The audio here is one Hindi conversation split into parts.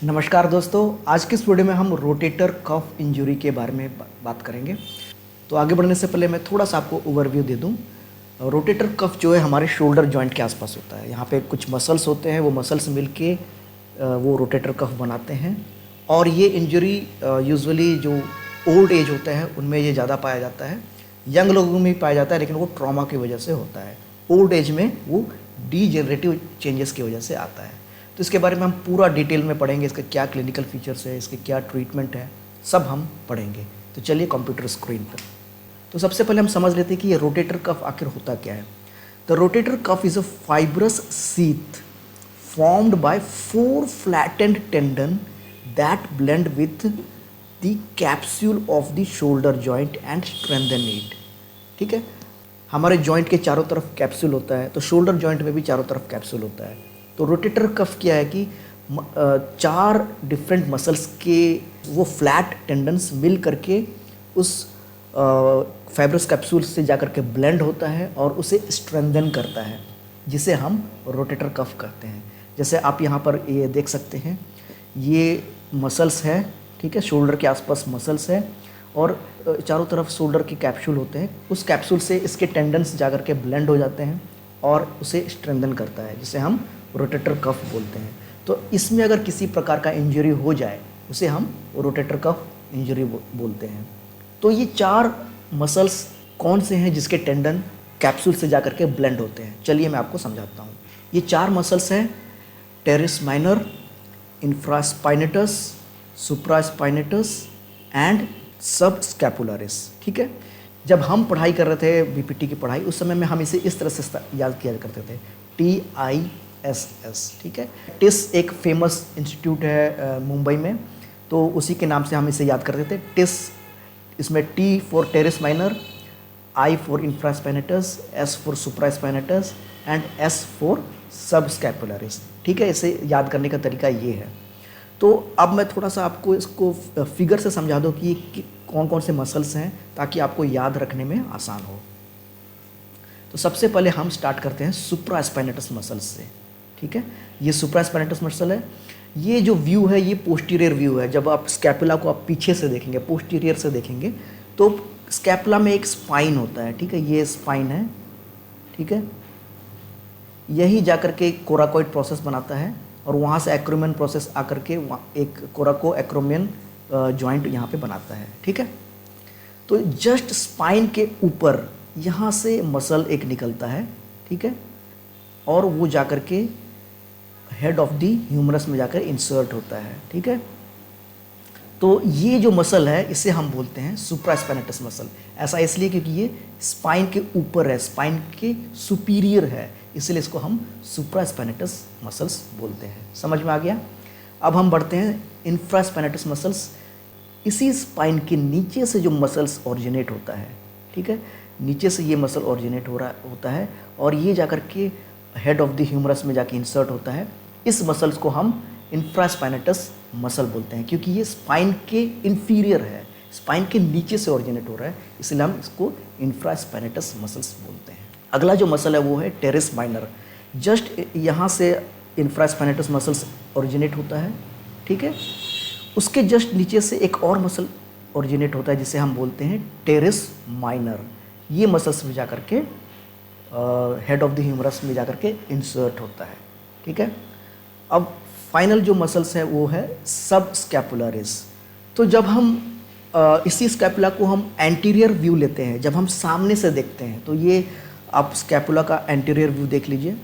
नमस्कार दोस्तों, आज के इस वीडियो में हम रोटेटर कफ इंजरी के बारे में बात करेंगे। तो आगे बढ़ने से पहले मैं थोड़ा सा आपको ओवरव्यू दे दूं। रोटेटर कफ जो है हमारे शोल्डर जॉइंट के आसपास होता है। यहाँ पे कुछ मसल्स होते हैं, वो मसल्स मिलके वो रोटेटर कफ बनाते हैं। और ये इंजरी यूजुअली जो ओल्ड एज होता है उनमें ये ज़्यादा पाया जाता है। यंग लोगों में भी पाया जाता है, लेकिन वो ट्रॉमा की वजह से होता है। ओल्ड एज में वो डीजेनरेटिव चेंजेस की वजह से आता है। तो इसके बारे में हम पूरा डिटेल में पढ़ेंगे, इसके क्या क्लिनिकल फीचर्स है, इसके क्या ट्रीटमेंट है, सब हम पढ़ेंगे। तो चलिए कंप्यूटर स्क्रीन पर। तो सबसे पहले हम समझ लेते हैं कि ये रोटेटर कफ आखिर होता क्या है। The rotator cough is a fibrous sheath formed by four flattened tendon that blend with the capsule of the shoulder joint and strengthen it। ठीक है, हमारे जॉइंट के चारों तरफ कैप्सूल होता है, तो शोल्डर जॉइंट में भी चारों तरफ कैप्सूल होता है। तो रोटेटर कफ क्या है कि चार डिफरेंट मसल्स के वो फ्लैट टेंडन्स मिल करके उस फाइब्रस कैप्सूल से जाकर के ब्लेंड होता है और उसे स्ट्रेंथन करता है, जिसे हम रोटेटर कफ कहते हैं। जैसे आप यहाँ पर ये देख सकते हैं, ये मसल्स है, ठीक है, शोल्डर के आसपास मसल्स है और चारों तरफ शोल्डर के कैप्सूल होते हैं। उस कैप्सूल से इसके टेंडन्स जाकर के ब्लेंड हो जाते हैं और उसे स्ट्रेंथन करता है, जिसे हम रोटेटर कफ बोलते हैं। तो इसमें अगर किसी प्रकार का इंजरी हो जाए उसे हम रोटेटर कफ इंजरी बोलते हैं। तो ये चार मसल्स कौन से हैं जिसके टेंडन कैप्सूल से जाकर के ब्लेंड होते हैं? चलिए मैं आपको समझाता हूँ। ये चार मसल्स हैं: teres minor, infraspinatus, supraspinatus and सब स्कैपुलरिस। ठीक है, जब हम पढ़ाई कर रहे थे बीपीटी की पढ़ाई, उस समय में हम इसे इस तरह से याद किया करते थे, TISS। ठीक है, टिस एक फेमस इंस्टीट्यूट है मुंबई में, तो उसी के नाम से हम इसे याद करते थे, टिस। इसमें T for teres minor, I for infraspinatus, S for supraspinatus and S for सब स्कैपुलरिस। ठीक है, इसे याद करने का तरीका ये है। तो अब मैं थोड़ा सा आपको इसको फिगर से समझा दूँ कि कौन कौन से मसल्स हैं, ताकि आपको याद रखने में आसान हो। तो सबसे पहले हम स्टार्ट करते हैं सुप्रास्पाइनेटस मसल्स से। ठीक है, ये सुप्रास्पाइनेटस मसल है। ये जो व्यू है ये पोस्टीरियर व्यू है। जब आप स्कैपुला को आप पीछे से देखेंगे, पोस्टीरियर से देखेंगे, तो स्कैपुला में एक स्पाइन होता है। ठीक है, ये स्पाइन है। ठीक है, यही जाकर के कोराकोइड प्रोसेस बनाता है और वहाँ से एक्रोमियन प्रोसेस आकर के एक कोराको एक्रोमियन जॉइंट यहाँ पे बनाता है। ठीक है, तो जस्ट स्पाइन के ऊपर यहाँ से मसल एक निकलता है। ठीक है, और वो जाकर के हेड ऑफ द ह्यूमरस में जाकर इंसर्ट होता है। ठीक है, तो ये जो मसल है इसे हम बोलते हैं सुप्रास्पाइनेटस मसल। ऐसा इसलिए क्योंकि ये स्पाइन के ऊपर है, स्पाइन के सुपीरियर है, इसलिए इसको हम सुप्रास्पाइनेटस मसल्स बोलते हैं। समझ में आ गया? अब हम बढ़ते हैं इंफ्रास्पाइनेटस मसल्स। इसी स्पाइन के नीचे से जो मसल्स ऑरिजिनेट होता है, ठीक है, नीचे से ये मसल ऑरिजिनेट होता है और ये जाकर के हेड ऑफ द ह्यूमरस में जाके इंसर्ट होता है। इस मसल्स को हम इंफ्रास्पाइनेटस मसल बोलते हैं, क्योंकि ये स्पाइन के इंफीरियर है, स्पाइन के नीचे से ऑरिजिनेट हो रहा है, इसलिए हम इसको इंफ्रास्पाइनेटस मसल्स बोलते हैं। अगला जो मसल है वो है टेरिस माइनर। जस्ट यहाँ से इंफ्रास्पाइनेटस मसल्स ऑरिजिनेट होता है। ठीक है, उसके जस्ट नीचे से एक और मसल ऑरिजिनेट होता है जिसे हम बोलते हैं टेरिस माइनर। ये मसल्स में जाकर के हेड ऑफ द ह्यूमरस में जाकर के इंसर्ट होता है। ठीक है, अब फाइनल जो मसल्स है वो है सब स्कैपुलरिस। तो जब हम इसी स्कैपुला को हम एंटीरियर व्यू लेते हैं, जब हम सामने से देखते हैं, तो ये आप स्कैपुला का एंटीरियर व्यू देख लीजिए।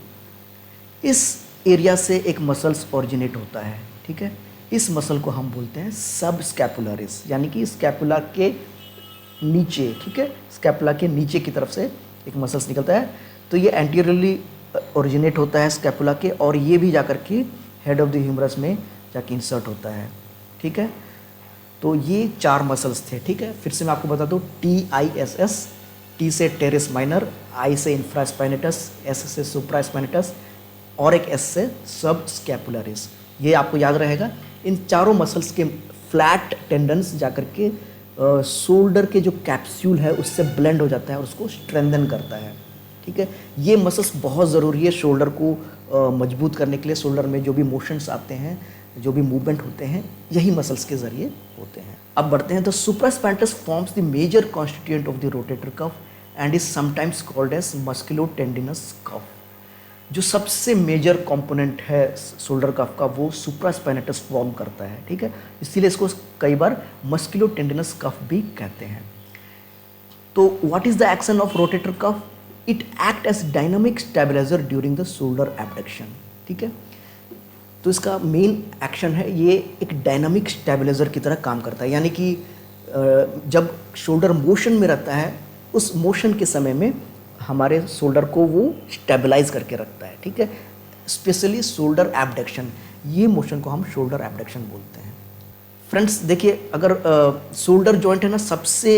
इस एरिया से एक मसल्स ऑरिजिनेट होता है। ठीक है, इस मसल को हम बोलते हैं सब स्कैपुलरिस, यानी कि स्कैपुला के नीचे। ठीक है, स्कैपुला के नीचे की तरफ से एक मसल्स निकलता है, तो ये एंटीरियरली ओरिजिनेट होता है स्कैपुला के, और ये भी जाकर के हेड ऑफ द ह्यूमरस में जाके इंसर्ट होता है। ठीक है, तो ये चार मसल्स थे। ठीक है, फिर से मैं आपको बता दूँ, TISS, T से टेरिस माइनर, I से इंफ्रास्पाइनेटस, S से सुप्रास्पाइनेटस और एक S से सब स्कैपुलरिस। ये आपको याद रहेगा। इन चारों मसल्स के फ्लैट टेंडन्स जाकर के शोल्डर के जो कैप्सूल है उससे ब्लेंड हो जाता है और उसको स्ट्रेंथन करता है। ठीक है, ये मसल्स बहुत ज़रूरी है शोल्डर को मजबूत करने के लिए। शोल्डर में जो भी मोशंस आते हैं जो भी मूवमेंट होते हैं यही मसल्स के ज़रिए होते हैं। अब बढ़ते हैं। The supraspinatus forms the major constituent of the rotator cuff and is sometimes called as musculotendinous cuff. जो सबसे मेजर कंपोनेंट है शोल्डर कफ का वो सुप्रास्पाइनटस फॉर्म करता है, ठीक है। इसीलिए इसको कई बार मस्कुलोटेंडिनस कफ भी कहते हैं। तो what is the action of rotator cuff? It act as dynamic stabiliser during the shoulder abduction, ठीक है। तो इसका मेन एक्शन है, ये एक डायनामिक स्टेबलाइजर की तरह काम करता है, यानी कि जब शोल्डर मोशन में रहता है उस मोशन के समय में हमारे शोल्डर को वो स्टेबलाइज करके रखता है, ठीक है। स्पेशली शोल्डर एबडक्शन, ये मोशन को हम शोल्डर एबडक्शन बोलते हैं। फ्रेंड्स देखिए, अगर शोल्डर जॉइंट है ना, सबसे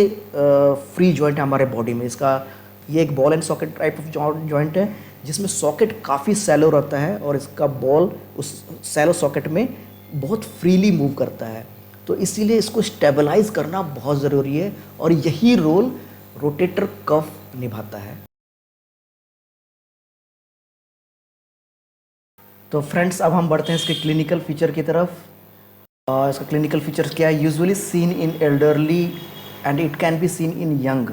फ्री जॉइंट है हमारे बॉडी में। इसका ये एक ball and socket type of joint है जिसमें सॉकेट काफ़ी सैलो रहता है और इसका बॉल उस सैलो सॉकेट में बहुत फ्रीली मूव करता है। तो इसीलिए इसको स्टेबलाइज करना बहुत ज़रूरी है और यही रोल रोटेटर कफ निभाता है। तो फ्रेंड्स अब हम बढ़ते हैं इसके क्लिनिकल फीचर की तरफ। इसका क्लिनिकल फीचर क्या है? Usually seen in elderly and it can be seen in young,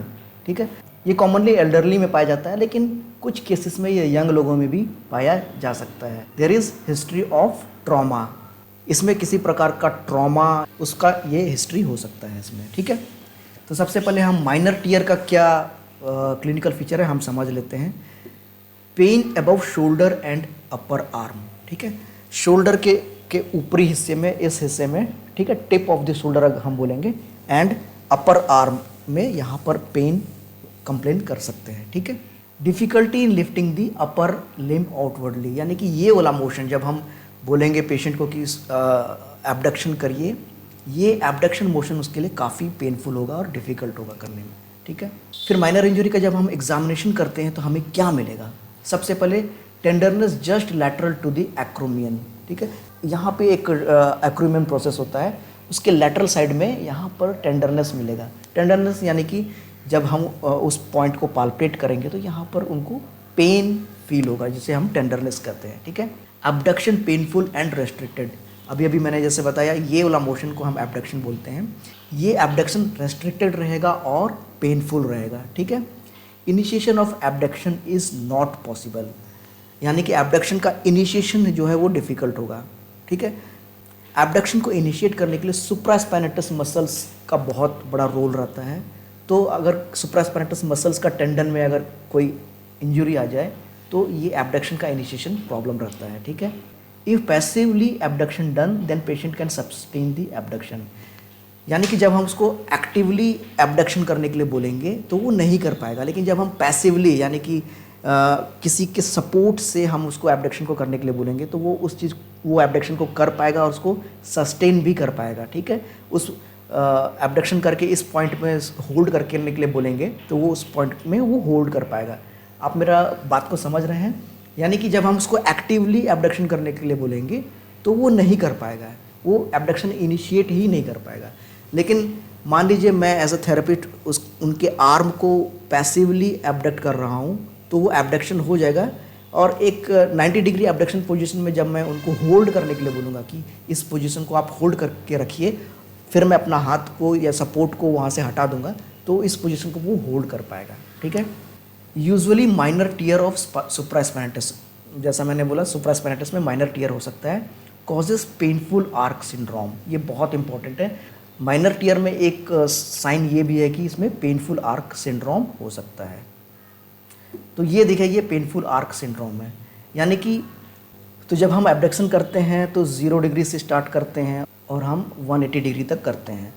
ठीक है। ये कॉमनली एल्डरली में पाया जाता है, लेकिन कुछ केसेस में ये यंग लोगों में भी पाया जा सकता है। There is history of trauma, इसमें किसी प्रकार का ट्रॉमा उसका ये हिस्ट्री हो सकता है इसमें, ठीक है। तो सबसे पहले हम माइनर टियर का क्या क्लिनिकल फीचर है हम समझ लेते हैं। Pain above shoulder and upper arm, ठीक है। शोल्डर के ऊपरी हिस्से में, इस हिस्से में, ठीक है, टिप ऑफ द शोल्डर हम बोलेंगे, एंड अपर आर्म में यहाँ पर पेन कंप्लेन कर सकते हैं, ठीक है। Difficulty in lifting the upper limb outwardly, यानी कि ये वाला मोशन जब हम बोलेंगे पेशेंट को कि एबडक्शन करिए, ये एबडक्शन मोशन उसके लिए काफ़ी पेनफुल होगा और डिफ़िकल्ट होगा करने में, ठीक है। फिर माइनर इंजरी का जब हम एग्जामिनेशन करते हैं तो हमें क्या मिलेगा? सबसे पहले tenderness just lateral to the acromion, ठीक है। यहाँ पे एक एक्रोमियन प्रोसेस होता है, उसके लैटरल साइड में यहाँ पर टेंडरनेस मिलेगा। टेंडरनेस यानी कि जब हम उस पॉइंट को पाल्पेट करेंगे तो यहाँ पर उनको पेन फील होगा, जिसे हम टेंडरनेस कहते हैं, ठीक है। एबडक्शन पेनफुल एंड रेस्ट्रिक्टेड, अभी अभी मैंने जैसे बताया ये वाला मोशन को हम एबडक्शन बोलते हैं। ये एबडक्शन रेस्ट्रिक्टेड रहेगा और पेनफुल रहेगा, ठीक है। Initiation of abduction is not possible, यानी कि एबडक्शन का इनिशिएशन जो है वो डिफ़िकल्ट होगा, ठीक है। एबडक्शन को इनिशिएट करने के लिए सुप्रास्पाइनेटस मसल्स का बहुत बड़ा रोल रहता है। तो अगर सुप्रास्पाइनेटस मसल्स का टेंडन में अगर कोई इंजरी आ जाए तो ये एबडक्शन का इनिशिएशन प्रॉब्लम रहता है, ठीक है। If passively abduction done then patient can sustain the abduction, यानी कि जब हम उसको एक्टिवली एबडक्शन करने के लिए बोलेंगे तो वो नहीं कर पाएगा, लेकिन जब हम पैसिवली यानी कि किसी के सपोर्ट से हम उसको एबडक्शन को करने के लिए बोलेंगे तो वो एबडक्शन को कर पाएगा और उसको सस्टेन भी कर पाएगा, ठीक है। उस एबडक्शन करके इस पॉइंट में होल्ड करके के लिए बोलेंगे तो वो उस पॉइंट में वो होल्ड कर पाएगा। आप मेरा बात को समझ रहे हैं? यानी कि जब हम उसको एक्टिवली एबडक्शन करने के लिए बोलेंगे तो वो नहीं कर पाएगा, वो एबडक्शन इनिशिएट ही नहीं कर पाएगा। लेकिन मान लीजिए मैं एज अ थेरेपिस्ट उनके आर्म को पैसिवली एबडक्ट कर रहा हूँ तो वो एबडक्शन हो जाएगा। और एक 90 डिग्री एबडक्शन पोजीशन में जब मैं उनको होल्ड करने के लिए बोलूँगा कि इस पोजीशन को आप होल्ड करके रखिए, फिर मैं अपना हाथ को या सपोर्ट को वहाँ से हटा दूंगा तो इस पोजीशन को वो होल्ड कर पाएगा, ठीक है। Usually minor tear of supraspinatus, जैसा मैंने बोला सुप्रास्पाइनेटस में माइनर टीयर हो सकता है, कॉजेस पेनफुल आर्क सिंड्रोम, ये बहुत इंपॉर्टेंट है। माइनर टीयर में एक साइन ये भी है कि इसमें पेनफुल आर्क सिंड्रोम हो सकता है। तो ये देखिए, ये पेनफुल आर्क सिंड्रोम है, यानी कि तो जब हम एबडक्शन करते हैं तो 0 डिग्री से स्टार्ट करते हैं और हम 180 डिग्री तक करते हैं।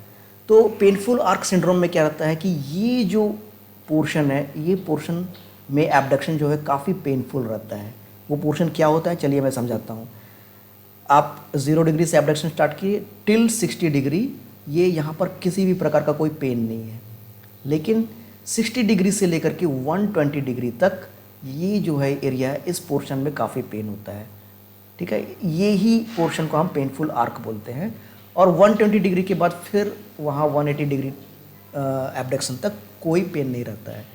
तो पेनफुल आर्क सिंड्रोम में क्या रहता है कि ये जो पोर्शन है, ये पोर्शन में एबडक्शन जो है काफ़ी पेनफुल रहता है। वो पोर्शन क्या होता है, चलिए मैं समझाता हूँ। आप 0 डिग्री से एबडक्शन स्टार्ट किए टिल 60 डिग्री, ये यहाँ पर किसी भी प्रकार का कोई पेन नहीं है, लेकिन 60 डिग्री से लेकर के 120 डिग्री तक ये जो है एरिया है, इस पोर्शन में काफ़ी पेन होता है, ठीक है। ये ही पोर्शन को हम पेनफुल आर्क बोलते हैं। और 120 डिग्री के बाद फिर वहाँ 180 डिग्री एबडक्शन तक कोई पेन नहीं रहता है,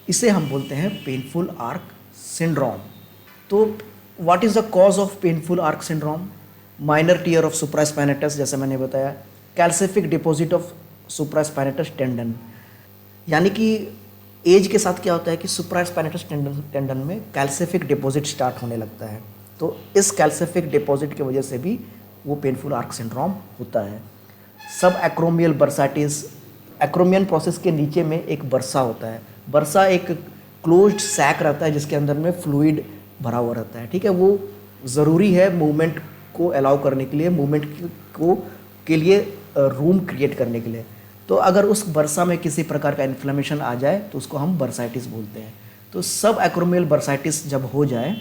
इसे हम बोलते हैं पेनफुल आर्क सिंड्रोम। तो what is the cause of painful arc syndrome? Minor tear of supraspinatus जैसे मैंने बताया, calcific deposit of supraspinatus tendon, यानी कि एज के साथ क्या होता है कि सुप्रास्पाइनेटस टेंडन में कैल्सिफिक डिपॉजिट स्टार्ट होने लगता है, तो इस कैल्सिफिक डिपॉजिट की वजह से भी वो पेनफुल आर्क सिंड्रोम होता है। सब एक्रोमियल बर्साइटिस, एक्रोमियन प्रोसेस के नीचे में एक बर्सा होता है। बर्सा एक क्लोज्ड सैक रहता है जिसके अंदर में फ्लूइड भरा हुआ रहता है, ठीक है। वो ज़रूरी है मूवमेंट को अलाउ करने के लिए, मूवमेंट को के लिए रूम क्रिएट करने के लिए। तो अगर उस बर्सा में किसी प्रकार का इन्फ्लेमेशन आ जाए तो उसको हम बर्साइटिस बोलते हैं। तो सब एक्रोमियल बर्साइटिस जब हो जाए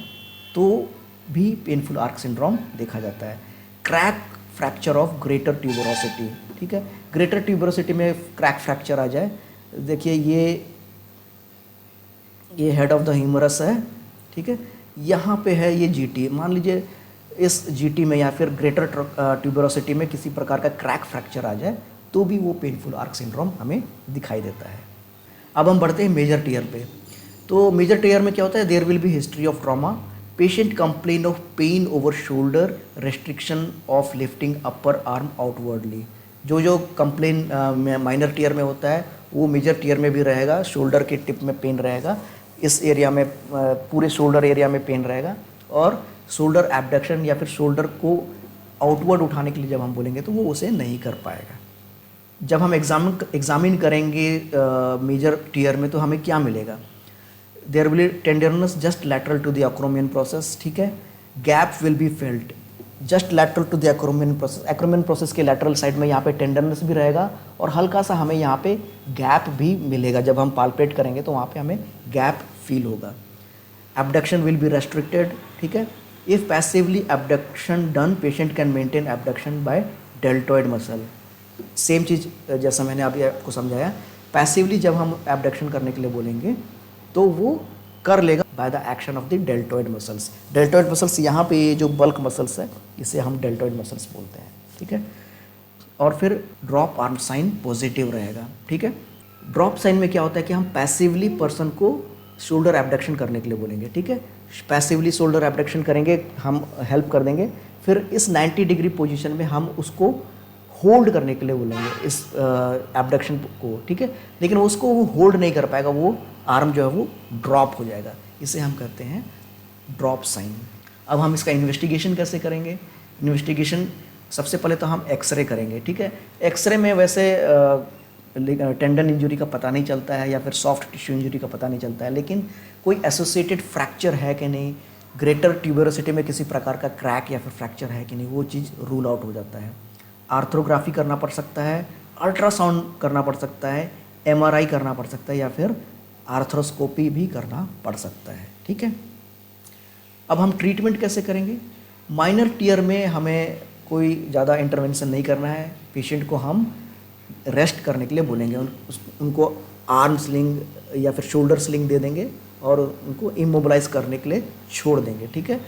तो भी पेनफुल आर्क सिंड्रोम देखा जाता है। Crack fracture of greater tuberosity, ठीक है। ग्रेटर ट्यूबरोसिटी में क्रैक फ्रैक्चर आ जाए, देखिए ये हेड ऑफ द ह्यूमरस है, ठीक है। यहाँ पे है ये जीटी, मान लीजिए इस जीटी में या फिर ग्रेटर ट्यूबरोसिटी में किसी प्रकार का क्रैक फ्रैक्चर आ जाए तो भी वो पेनफुल आर्क सिंड्रोम हमें दिखाई देता है। अब हम बढ़ते हैं मेजर टीयर पे। तो मेजर टीयर में क्या होता है, there will be history of trauma, patient complain of pain over shoulder, restriction of lifting upper arm outwardly. जो कंप्लेन माइनर टीयर में होता है वो मेजर टीयर में भी रहेगा। शोल्डर के टिप में पेन रहेगा, इस एरिया में पूरे शोल्डर एरिया में पेन रहेगा, और शोल्डर एब्डक्शन या फिर शोल्डर को आउटवर्ड उठाने के लिए जब हम बोलेंगे तो वो उसे नहीं कर पाएगा। जब हम एग्जामिन करेंगे मेजर टीयर में तो हमें क्या मिलेगा, there will tenderness just lateral to the acromion process, ठीक है। Gap will be felt just lateral to the acromion process, acromion process के लैटरल साइड में यहाँ पे टेंडरनेस भी रहेगा और हल्का सा हमें यहाँ पे गैप भी मिलेगा। जब हम पाल्पेट करेंगे तो वहाँ पे हमें गैप फील होगा। एब्डक्शन विल बी रेस्ट्रिक्टेड, ठीक है। If passively abduction done, patient can maintain abduction by deltoid muscle. Same चीज़ जैसा मैंने अभी आपको समझाया, पैसिवली जब हम एब्डक्शन करने के लिए बोलेंगे तो वो कर लेगा by the action of the deltoid muscles. Deltoid muscles यहाँ पे ये जो बल्क मसल्स है इसे हम डेल्टॉइड मसल्स बोलते हैं, ठीक है। और फिर ड्रॉप आर्म साइन पॉजिटिव रहेगा, ठीक है। ड्रॉप साइन में क्या होता है कि हम पैसिवली पर्सन को शोल्डर एब्डक्शन करने के लिए बोलेंगे, ठीक है। पैसिवली शोल्डर एब्डक्शन करेंगे, हम हेल्प कर देंगे, फिर इस 90 डिग्री पोजीशन में हम उसको होल्ड करने के लिए बोलेंगे इस एब्डक्शन को, ठीक है। लेकिन उसको वो होल्ड नहीं कर पाएगा, वो आर्म जो है वो ड्रॉप हो जाएगा, इसे हम कहते हैं ड्रॉप साइन। अब हम इसका इन्वेस्टिगेशन कैसे करेंगे। इन्वेस्टिगेशन सबसे पहले तो हम एक्सरे करेंगे, ठीक है। एक्सरे में वैसे टेंडन इंजरी का पता नहीं चलता है या फिर सॉफ्ट टिश्यू इंजरी का पता नहीं चलता है, लेकिन कोई एसोसिएटेड फ्रैक्चर है कि नहीं, ग्रेटर ट्यूबरोसिटी में किसी प्रकार का क्रैक या फिर फ्रैक्चर है कि नहीं, वो चीज़ रूल आउट हो जाता है। आर्थ्रोग्राफी करना पड़ सकता है, अल्ट्रासाउंड करना पड़ सकता है, एमआरआई करना पड़ सकता है या फिर आर्थ्रोस्कोपी भी करना पड़ सकता है, ठीक है। अब हम ट्रीटमेंट कैसे करेंगे। माइनर टीयर में हमें कोई ज़्यादा इंटरवेंशन नहीं करना है, पेशेंट को हम रेस्ट करने के लिए बोलेंगे, उनको आर्म स्लिंग या फिर शोल्डर स्लिंग दे देंगे और उनको इमोबलाइज करने के लिए छोड़ देंगे, ठीक है।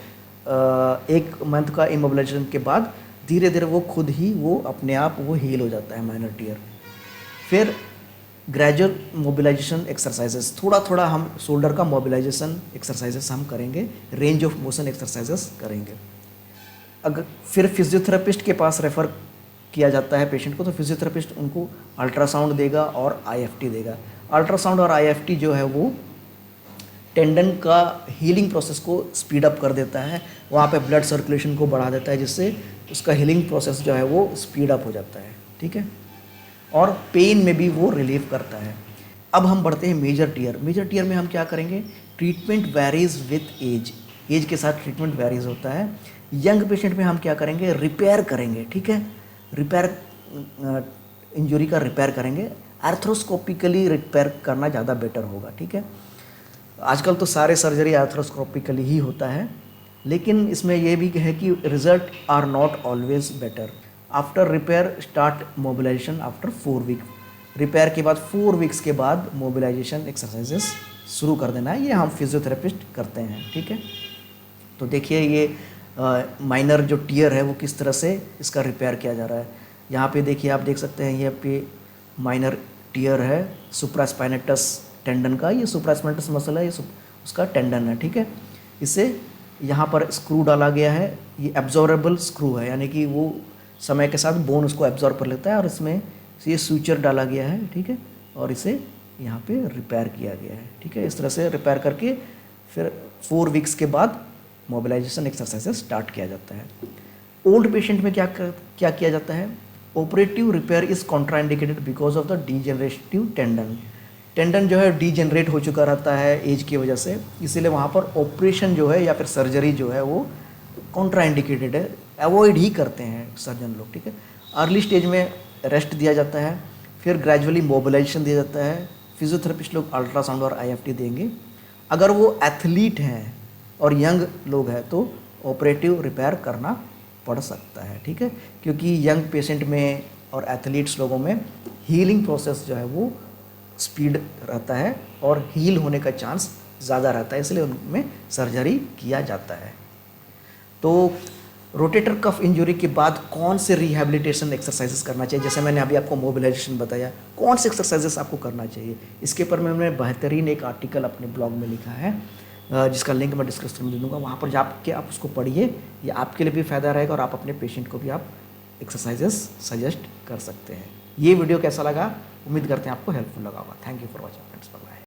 1 मंथ का इमोबलाइजेशन के बाद धीरे धीरे वो खुद ही वो अपने आप वो हील हो जाता है माइनर टीयर। फिर ग्रेजुअल मोबिलाइजेशन एक्सरसाइजेस, थोड़ा थोड़ा हम शोल्डर का मोबिलाइजेशन एक्सरसाइजेस हम करेंगे, रेंज ऑफ मोशन एक्सरसाइजेस करेंगे। अगर फिर फिजियोथेरेपिस्ट के पास रेफ़र किया जाता है पेशेंट को, तो फिजियोथेरेपिस्ट उनको अल्ट्रासाउंड देगा और आईएफटी देगा। अल्ट्रासाउंड और आईएफटी जो है वो टेंडन का हीलिंग प्रोसेस को स्पीड अप कर देता है, वहाँ पे ब्लड सर्कुलेशन को बढ़ा देता है, जिससे उसका हीलिंग प्रोसेस जो है वो स्पीड अप हो जाता है, ठीक है। और पेन में भी वो रिलीफ करता है। अब हम बढ़ते हैं मेजर टीयर। मेजर टीयर में हम क्या करेंगे, treatment varies with age, age के साथ ट्रीटमेंट वेरीज होता है। यंग पेशेंट में हम क्या करेंगे, रिपेयर करेंगे, ठीक है। रिपेयर, इंजरी का रिपेयर करेंगे, आर्थ्रोस्कोपिकली रिपेयर करना ज़्यादा बेटर होगा, ठीक है। आजकल तो सारे सर्जरी आर्थ्रोस्कोपिकली ही होता है, लेकिन इसमें यह भी है कि result are not always better. After repair start mobilisation after 4 week, repair के बाद 4 वीक्स के बाद मोबिलाइजेशन एक्सरसाइजेस शुरू कर देना है, ये हम फिजियोथेरेपिस्ट करते हैं, ठीक है। तो देखिए ये माइनर जो टीयर है वो किस तरह से इसका रिपेयर किया जा रहा है। यहाँ पे देखिए, आप देख सकते हैं, ये पे माइनर टीयर है सुप्रास्पाइनेटस टेंडन का, ये सुप्रास्पाइनेटस मसल है, ये उसका टेंडन है, ठीक है। इसे यहाँ पर स्क्रू डाला गया है ये एब्जॉर्बेबल स्क्रू है, यानी कि वो समय के साथ बोन उसको एब्जॉर्ब कर लेता है और इसमें ये सूचर डाला गया है, ठीक है, और इसे यहाँ पे रिपेयर किया गया है, ठीक है। इस तरह से रिपेयर करके फिर 4 वीक्स के बाद मोबिलाइजेशन एक्सरसाइजेस स्टार्ट किया जाता है। ओल्ड पेशेंट में क्या किया जाता है? Operative repair is contraindicated because of the degenerative tendon जो है डीजेनरेट हो चुका रहता है एज की वजह से, इसीलिए वहाँ पर ऑपरेशन जो है या फिर सर्जरी जो है वो कॉन्ट्राइंडिकेटेड है, अवॉइड ही करते हैं सर्जन लोग, ठीक है। अर्ली स्टेज में रेस्ट दिया जाता है, फिर ग्रेजुअली मोबिलाइजेशन दिया जाता है। फिजियोथेरेपिस्ट लोग अल्ट्रासाउंड और आईएफटी देंगे। अगर वो एथलीट हैं और यंग लोग हैं तो ऑपरेटिव रिपेयर करना पड़ सकता है, ठीक है, क्योंकि यंग पेशेंट में और एथलीट्स लोगों में हीलिंग प्रोसेस जो है वो स्पीड रहता है और हील होने का चांस ज़्यादा रहता है, इसलिए उनमें सर्जरी किया जाता है। तो रोटेटर कफ इंजरी के बाद कौन से रिहैबिलिटेशन एक्सरसाइजेस करना चाहिए? जैसे मैंने अभी आपको मोबिलाइजेशन बताया, कौन से एक्सरसाइजेस आपको करना चाहिए, इसके पर मैंने बेहतरीन एक आर्टिकल अपने ब्लॉग में लिखा है, जिसका लिंक मैं डिस्क्रिप्शन में दे दूँगा। वहाँ पर जाके आप उसको पढ़िए, ये आपके लिए भी फ़ायदा रहेगा और आप अपने पेशेंट को भी आप एक्सरसाइजेस सजेस्ट कर सकते हैं। ये वीडियो कैसा लगा? उम्मीद करते हैं आपको हेल्पफुल लगा होगा। Thank you for watching friends, bye.